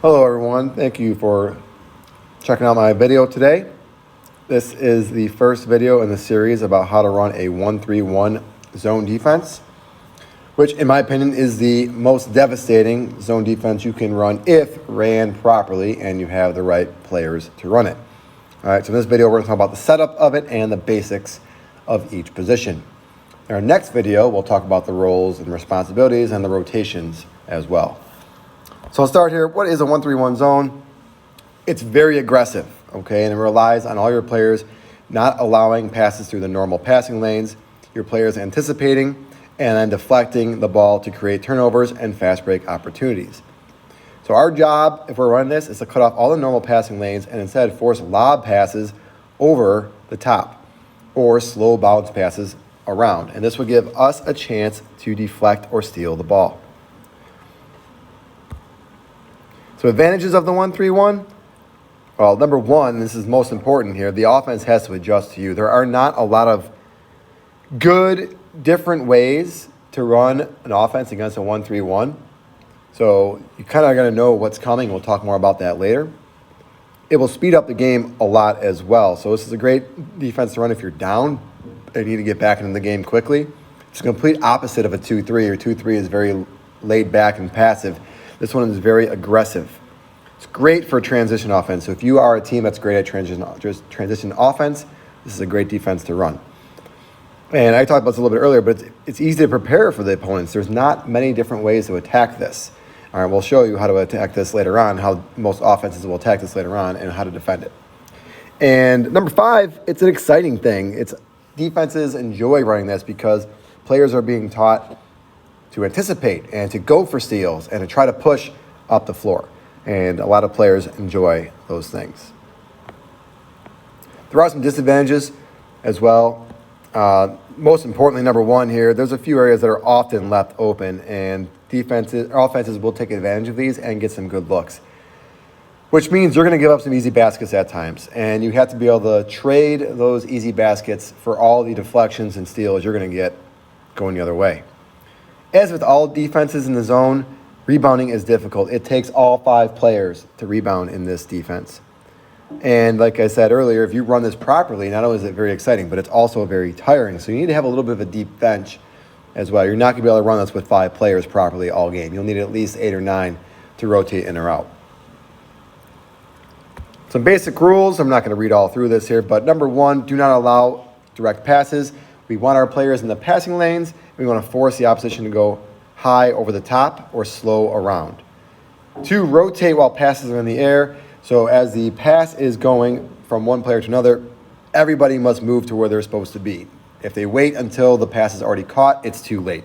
Hello everyone, thank you for checking out my video today. This is the first video in the series about how to run a 1-3-1 zone defense, which in my opinion is the most devastating zone defense you can run if ran properly and you have the right players to run it. All right, so in this video we're going to talk about the setup of it and the basics of each position. In our next video we'll talk about the roles and responsibilities and the rotations as well. So I'll start here. What is a 1-3-1 zone? It's very aggressive, okay, and it relies on all your players not allowing passes through the normal passing lanes, your players anticipating and then deflecting the ball to create turnovers and fast break opportunities. So our job, if we're running this, is to cut off all the normal passing lanes and instead force lob passes over the top or slow bounce passes around. And this will give us a chance to deflect or steal the ball. So advantages of the 1-3-1? Well, number one, this is most important here, the offense has to adjust to you. There are not a lot of good, different ways to run an offense against a 1-3-1. So you kind of got to know what's coming. We'll talk more about that later. It will speed up the game a lot as well. So this is a great defense to run if you're down and you need to get back into the game quickly. It's the complete opposite of a 2-3. Your 2-3 is very laid back and passive. This one is very aggressive. It's great for transition offense. So if you are a team that's great at transition offense, this is a great defense to run. And I talked about this a little bit earlier, but it's easy to prepare for the opponents. There's not many different ways to attack this. All right, we'll show you how to attack this later on, how most offenses will attack this later on, and how to defend it. And number five, it's an exciting thing. Defenses enjoy running this because players are being taught to anticipate and to go for steals and to try to push up the floor. And a lot of players enjoy those things. There are some disadvantages as well. Most importantly, number one here, there's a few areas that are often left open, and offenses will take advantage of these and get some good looks, which means you're going to give up some easy baskets at times, and you have to be able to trade those easy baskets for all the deflections and steals you're going to get going the other way. As with all defenses in the zone, rebounding is difficult. It takes all five players to rebound in this defense. And like I said earlier, if you run this properly, not only is it very exciting, but it's also very tiring. So you need to have a little bit of a deep bench as well. You're not going to be able to run this with five players properly all game. You'll need at least 8 or 9 to rotate in or out. Some basic rules. I'm not going to read all through this here, but number one, do not allow direct passes. We want our players in the passing lanes. We want to force the opposition to go high over the top or slow around. 2, rotate while passes are in the air. So as the pass is going from one player to another, everybody must move to where they're supposed to be. If they wait until the pass is already caught, it's too late.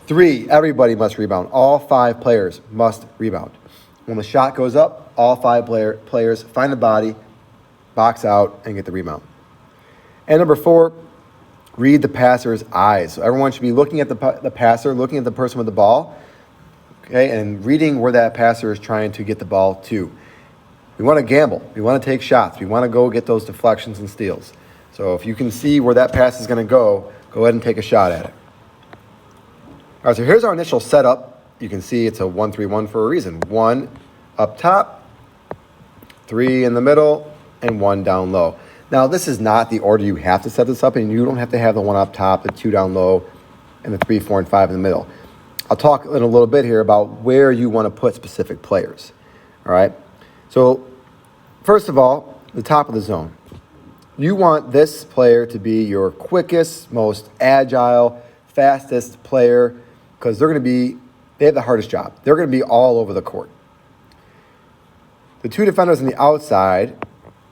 3, everybody must rebound. All 5 players must rebound. When the shot goes up, all 5 players find a body, box out, and get the rebound. And number 4, read the passer's eyes. So everyone should be looking at the passer, looking at the person with the ball, okay, and reading where that passer is trying to get the ball to. We want to gamble. We want to take shots. We want to go get those deflections and steals. So if you can see where that pass is going to go ahead and take a shot at it. All right, so here's our initial setup. You can see it's a 1-3-1 for a reason. 1 up top, 3 in the middle, and 1 down low. Now, this is not the order you have to set this up, and you don't have to have the 1 up top, the 2 down low, and the 3, 4, and 5 in the middle. I'll talk in a little bit here about where you want to put specific players. All right? So, first of all, the top of the zone. You want this player to be your quickest, most agile, fastest player because they have the hardest job. They're going to be all over the court. The 2 defenders on the outside,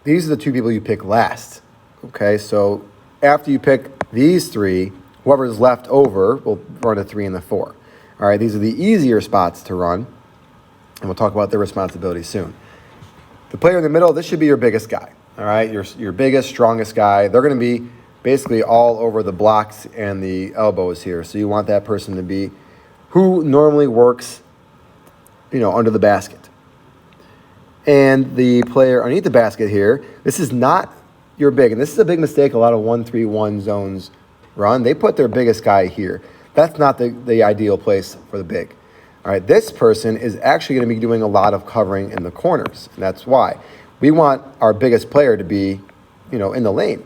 these are the 2 people you pick last. Okay, so after you pick these 3, whoever's left over will run a 3 and the 4. All right, these are the easier spots to run, and we'll talk about their responsibilities soon. The player in the middle, this should be your biggest guy. All right, your biggest, strongest guy. They're going to be basically all over the blocks and the elbows here. So you want that person to be who normally works, under the basket. And the player underneath the basket here, this is not your big. And this is a big mistake a lot of 1-3-1 zones run. They put their biggest guy here. That's not the ideal place for the big. All right, this person is actually going to be doing a lot of covering in the corners, and that's why. We want our biggest player to be, in the lane.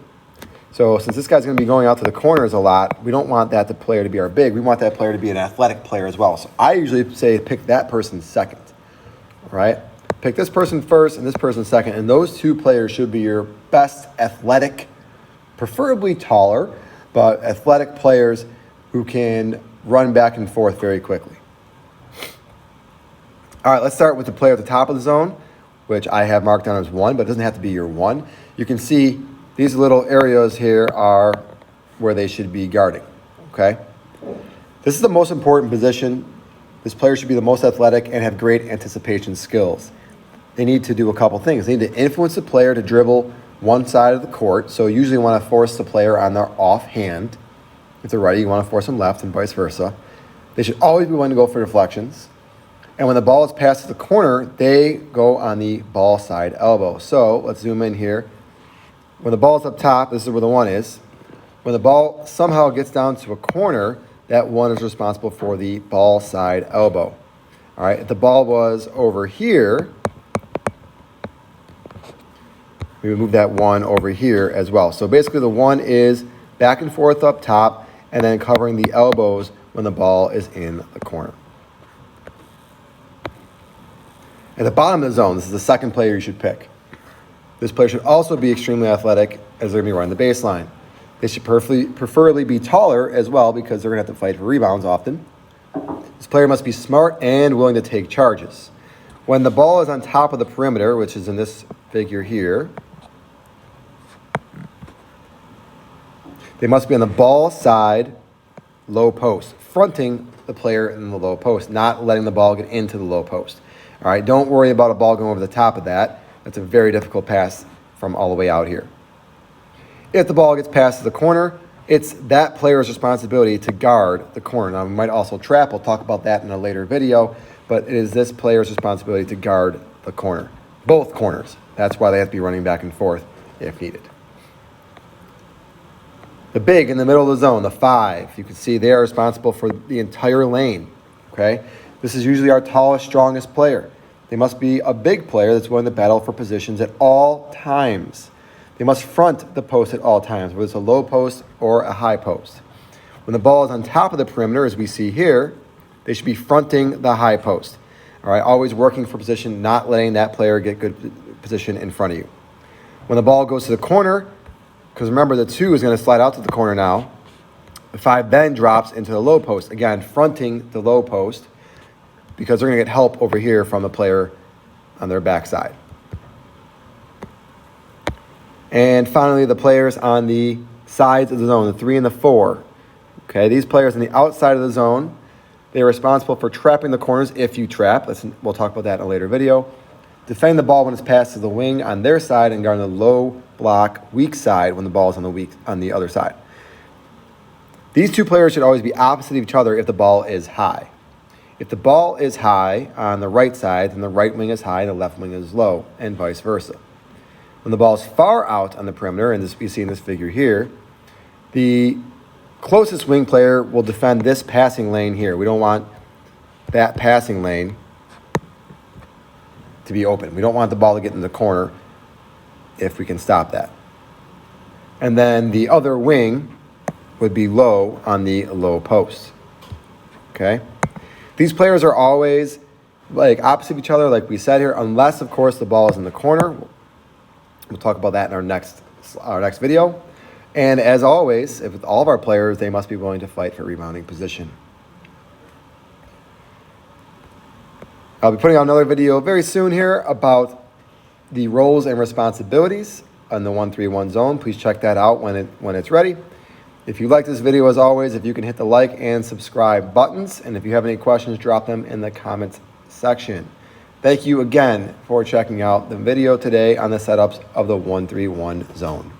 So since this guy's going to be going out to the corners a lot, we don't want that player to be our big. We want that player to be an athletic player as well. So I usually say pick that person second, all right? Pick this person first and this person second, and those two players should be your best athletic, preferably taller, but athletic players who can run back and forth very quickly. All right, let's start with the player at the top of the zone, which I have marked down as 1, but it doesn't have to be your 1. You can see these little areas here are where they should be guarding, okay? This is the most important position. This player should be the most athletic and have great anticipation skills. They need to do a couple things. They need to influence the player to dribble one side of the court, so you usually want to force the player on their offhand. If they're righty, you want to force them left and vice versa. They should always be willing to go for deflections. And when the ball is passed to the corner, they go on the ball side elbow. So let's zoom in here. When the ball is up top, this is where the 1 is. When the ball somehow gets down to a corner, that 1 is responsible for the ball side elbow. All right, if the ball was over here, we would move that 1 over here as well. So basically the 1 is back and forth up top and then covering the elbows when the ball is in the corner. At the bottom of the zone, this is the second player you should pick. This player should also be extremely athletic as they're going to be running the baseline. They should preferably be taller as well because they're going to have to fight for rebounds often. This player must be smart and willing to take charges. When the ball is on top of the perimeter, which is in this figure here, they must be on the ball side low post, fronting the player in the low post, not letting the ball get into the low post. All right, don't worry about a ball going over the top of that. That's a very difficult pass from all the way out here. If the ball gets passed to the corner, it's that player's responsibility to guard the corner. Now, we might also trap. We'll talk about that in a later video, but it is this player's responsibility to guard the corner, both corners. That's why they have to be running back and forth if needed. The big in the middle of the zone, the 5, you can see they are responsible for the entire lane, okay? This is usually our tallest, strongest player. They must be a big player that's willing to battle for positions at all times. They must front the post at all times, whether it's a low post or a high post. When the ball is on top of the perimeter, as we see here, they should be fronting the high post. All right, always working for position, not letting that player get good position in front of you. When the ball goes to the corner, because remember the 2 is going to slide out to the corner now, the 5 then drops into the low post. Again, fronting the low post because they're going to get help over here from the player on their backside. And finally, the players on the sides of the zone, the 3 and the 4. Okay, these players on the outside of the zone, they are responsible for trapping the corners if you trap. We'll talk about that in a later video. Defending the ball when it's passed to the wing on their side and guarding the low block, weak side when the ball is on the other side. These 2 players should always be opposite of each other if the ball is high. If the ball is high on the right side, then the right wing is high and the left wing is low, and vice versa. When the ball is far out on the perimeter, and this you see in this figure here, the closest wing player will defend this passing lane here. We don't want that passing lane to be open. We don't want the ball to get in the corner if we can stop that. And then the other wing would be low on the low post. Okay? These players are always like opposite of each other, like we said here, unless, of course, the ball is in the corner. We'll talk about that in our next video. And as always, with all of our players, they must be willing to fight for rebounding position. I'll be putting out another video very soon here about the roles and responsibilities on the 1-3-1 zone. Please check that out when it's ready. If you like this video, as always, if you can hit the like and subscribe buttons, and if you have any questions, drop them in the comments section. Thank you again for checking out the video today on the setups of the 1-3-1 zone.